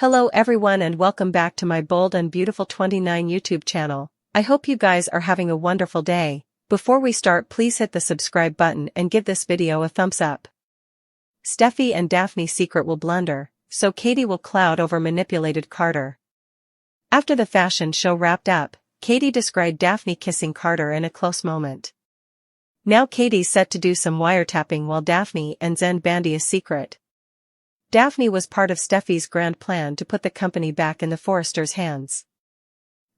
Hello everyone and welcome back to my Bold and Beautiful 29 YouTube channel. I hope you guys are having a wonderful day. Before we start, please hit the subscribe button and give this video a thumbs up. Steffy and Daphne's secret will blunder, so Katie will cloud over manipulated Carter. After the fashion show wrapped up, Katie described Daphne kissing Carter in a close moment. Now Katie's set to do some wiretapping while Daphne and Zen bandy a secret. Daphne was part of Steffy's grand plan to put the company back in the Forresters' hands.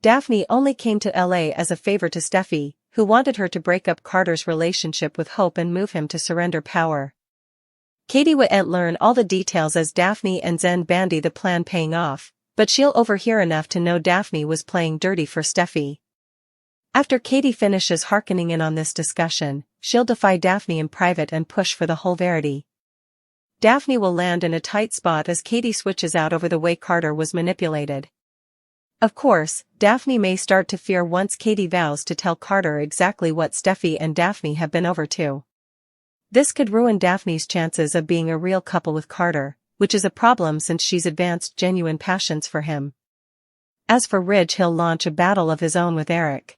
Daphne only came to LA as a favor to Steffy, who wanted her to break up Carter's relationship with Hope and move him to surrender power. Katie wouldn't learn all the details as Daphne and Zen bandy the plan paying off, but she'll overhear enough to know Daphne was playing dirty for Steffy. After Katie finishes hearkening in on this discussion, she'll defy Daphne in private and push for the whole verity. Daphne will land in a tight spot as Katie switches out over the way Carter was manipulated. Of course, Daphne may start to fear once Katie vows to tell Carter exactly what Steffy and Daphne have been over to. This could ruin Daphne's chances of being a real couple with Carter, which is a problem since she's advanced genuine passions for him. As for Ridge, he'll launch a battle of his own with Eric.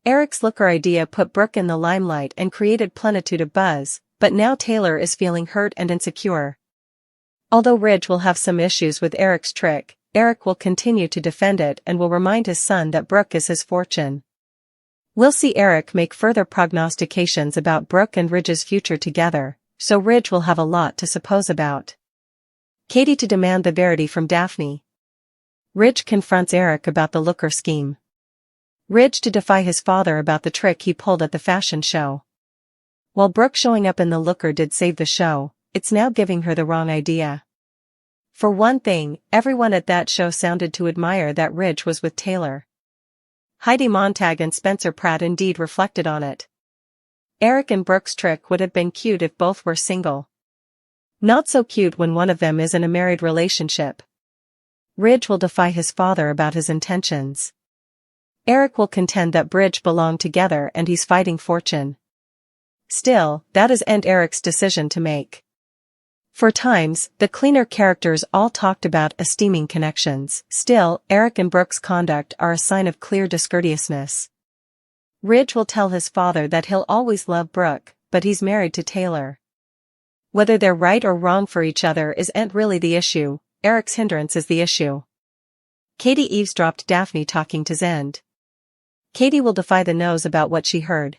Eric's looker idea put Brooke in the limelight and created plenitude of buzz, but now Taylor is feeling hurt and insecure. Although Ridge will have some issues with Eric's trick, Eric will continue to defend it and will remind his son that Brooke is his fortune. We'll see Eric make further prognostications about Brooke and Ridge's future together, so Ridge will have a lot to suppose about. Katie to demand the verity from Daphne. Ridge confronts Eric about the looker scheme. Ridge to defy his father about the trick he pulled at the fashion show. While Brooke showing up in the looker did save the show, it's now giving her the wrong idea. For one thing, everyone at that show sounded to admire that Ridge was with Taylor. Heidi Montag and Spencer Pratt indeed reflected on it. Eric and Brooke's trick would have been cute if both were single. Not so cute when one of them is in a married relationship. Ridge will defy his father about his intentions. Eric will contend that Ridge belong together and he's fighting fortune. Still, that is Eric's decision to make. For times, the cleaner characters all talked about esteeming connections. Still, Eric and Brooke's conduct are a sign of clear discourteousness. Ridge will tell his father that he'll always love Brooke, but he's married to Taylor. Whether they're right or wrong for each other isn't really the issue, Eric's hindrance is the issue. Katie eavesdropped Daphne talking to Zen. Katie will defy the nose about what she heard.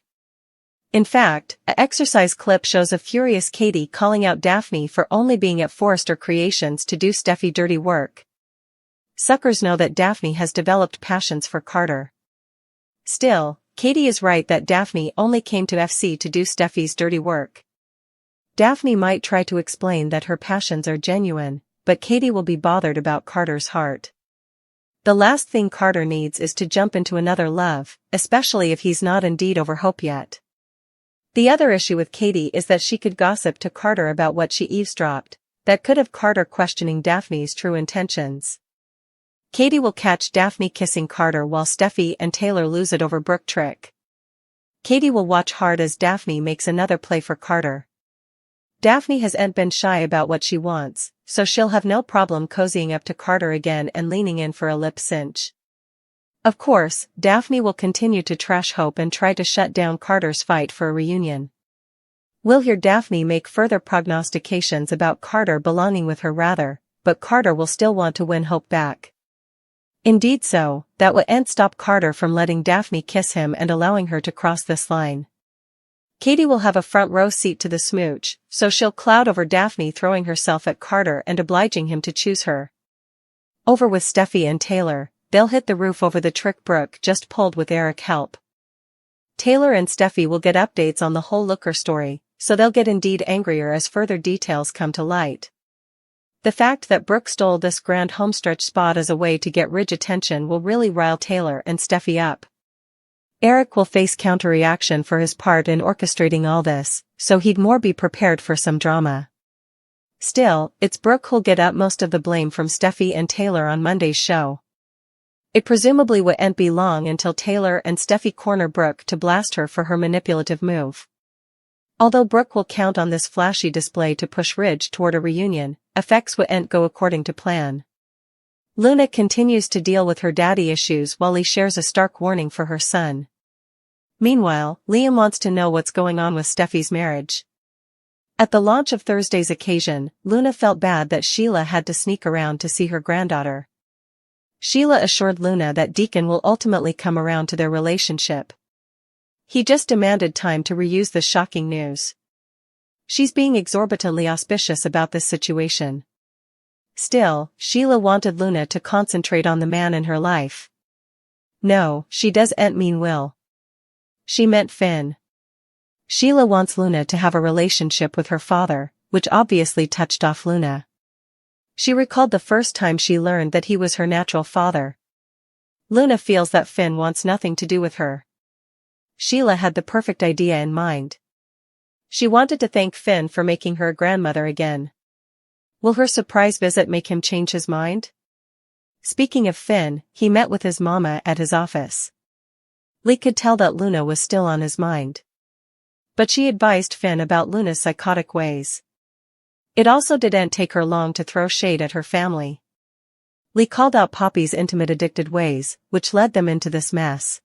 In fact, an exercise clip shows a furious Katie calling out Daphne for only being at Forrester Creations to do Steffy dirty work. Suckers know that Daphne has developed passions for Carter. Still, Katie is right that Daphne only came to FC to do Steffy's dirty work. Daphne might try to explain that her passions are genuine, but Katie will be bothered about Carter's heart. The last thing Carter needs is to jump into another love, especially if he's not indeed over Hope yet. The other issue with Katie is that she could gossip to Carter about what she eavesdropped, that could have Carter questioning Daphne's true intentions. Katie will catch Daphne kissing Carter while Steffy and Taylor lose it over Brooke trick. Katie will watch hard as Daphne makes another play for Carter. Daphne hasn't been shy about what she wants, so she'll have no problem cozying up to Carter again and leaning in for a lip cinch. Of course, Daphne will continue to trash Hope and try to shut down Carter's fight for a reunion. We'll hear Daphne make further prognostications about Carter belonging with her rather, but Carter will still want to win Hope back. Indeed so, that wouldn't stop Carter from letting Daphne kiss him and allowing her to cross this line. Katie will have a front row seat to the smooch, so she'll cloud over Daphne throwing herself at Carter and obliging him to choose her. Over with Steffy and Taylor, they'll hit the roof over the trick Brooke just pulled with Eric's help. Taylor and Steffy will get updates on the whole looker story, so they'll get indeed angrier as further details come to light. The fact that Brooke stole this grand homestretch spot as a way to get Ridge attention will really rile Taylor and Steffy up. Eric will face counter-reaction for his part in orchestrating all this, so he'd more be prepared for some drama. Still, it's Brooke who'll get up most of the blame from Steffy and Taylor on Monday's show. It presumably wouldn't be long until Taylor and Steffy corner Brooke to blast her for her manipulative move. Although Brooke will count on this flashy display to push Ridge toward a reunion, effects wouldn't go according to plan. Luna continues to deal with her daddy issues while Lee shares a stark warning for her son. Meanwhile, Liam wants to know what's going on with Steffy's marriage. At the launch of Thursday's occasion, Luna felt bad that Sheila had to sneak around to see her granddaughter. Sheila assured Luna that Deacon will ultimately come around to their relationship. He just demanded time to reuse the shocking news. She's being exorbitantly auspicious about this situation. Still, Sheila wanted Luna to concentrate on the man in her life. No, she doesn't mean Will. She meant Finn. Sheila wants Luna to have a relationship with her father, which obviously touched off Luna. She recalled the first time she learned that he was her natural father. Luna feels that Finn wants nothing to do with her. Sheila had the perfect idea in mind. She wanted to thank Finn for making her a grandmother again. Will her surprise visit make him change his mind? Speaking of Finn, he met with his mama at his office. Lee could tell that Luna was still on his mind. But she advised Finn about Luna's psychotic ways. It also didn't take her long to throw shade at her family. Lee called out Poppy's intimate addicted ways, which led them into this mess.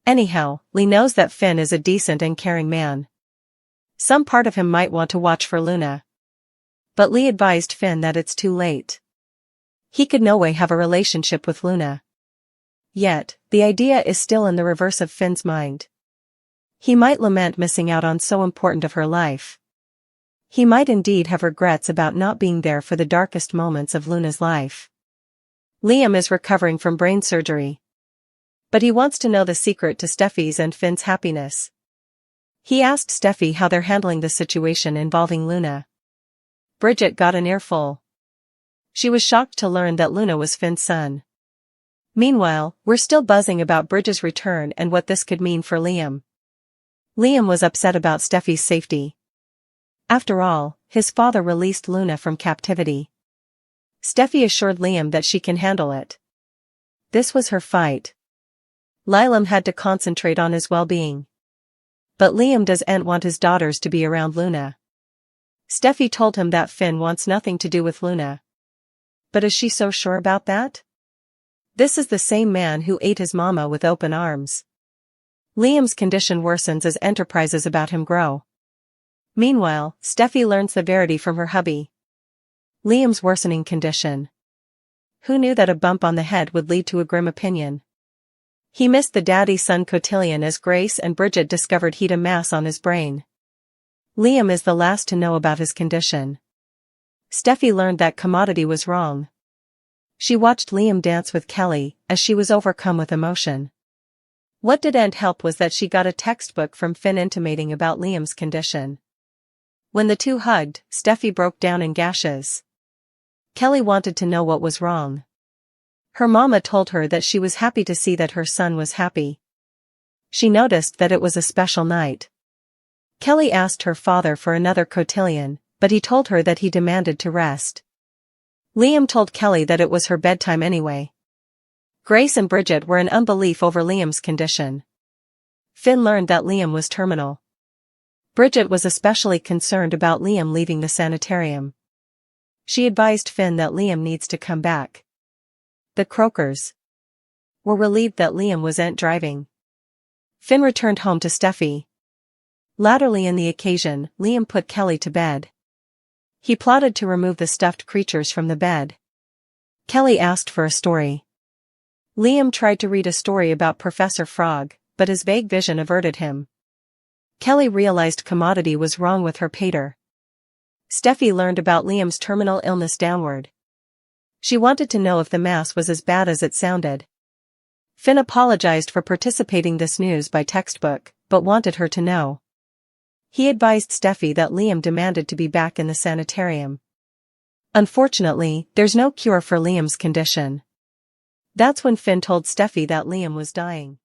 Anyhow, Lee knows that Finn is a decent and caring man. Some part of him might want to watch for Luna. But Lee advised Finn that it's too late. He could no way have a relationship with Luna. Yet, the idea is still in the reverse of Finn's mind. He might lament missing out on so important of her life. He might indeed have regrets about not being there for the darkest moments of Luna's life. Liam is recovering from brain surgery. But he wants to know the secret to Steffy's and Finn's happiness. He asked Steffy how they're handling the situation involving Luna. Bridget got an earful. She was shocked to learn that Luna was Finn's son. Meanwhile, we're still buzzing about Bridget's return and what this could mean for Liam. Liam was upset about Steffy's safety. After all, his father released Luna from captivity. Steffy assured Liam that she can handle it. This was her fight. Liam had to concentrate on his well-being. But Liam doesn't want his daughters to be around Luna. Steffy told him that Finn wants nothing to do with Luna. But is she so sure about that? This is the same man who ate his mama with open arms. Liam's condition worsens as enterprises about him grow. Meanwhile, Steffy learns the verity from her hubby. Liam's worsening condition. Who knew that a bump on the head would lead to a grim opinion? He missed the daddy-son cotillion as Grace and Bridget discovered he'd a mass on his brain. Liam is the last to know about his condition. Steffy learned that commodity was wrong. She watched Liam dance with Kelly as she was overcome with emotion. What didn't help was that she got a textbook from Finn intimating about Liam's condition. When the two hugged, Steffy broke down in gashes. Kelly wanted to know what was wrong. Her mama told her that she was happy to see that her son was happy. She noticed that it was a special night. Kelly asked her father for another cotillion, but he told her that he demanded to rest. Liam told Kelly that it was her bedtime anyway. Grace and Bridget were in unbelief over Liam's condition. Finn learned that Liam was terminal. Bridget was especially concerned about Liam leaving the sanitarium. She advised Finn that Liam needs to come back. The Croakers were relieved that Liam wasn't driving. Finn returned home to Steffy. Latterly in the occasion, Liam put Kelly to bed. He plotted to remove the stuffed creatures from the bed. Kelly asked for a story. Liam tried to read a story about Professor Frog, but his vague vision averted him. Kelly realized commodity was wrong with her pater. Steffy learned about Liam's terminal illness downward. She wanted to know if the mass was as bad as it sounded. Finn apologized for participating this news by textbook, but wanted her to know. He advised Steffy that Liam demanded to be back in the sanitarium. Unfortunately, there's no cure for Liam's condition. That's when Finn told Steffy that Liam was dying.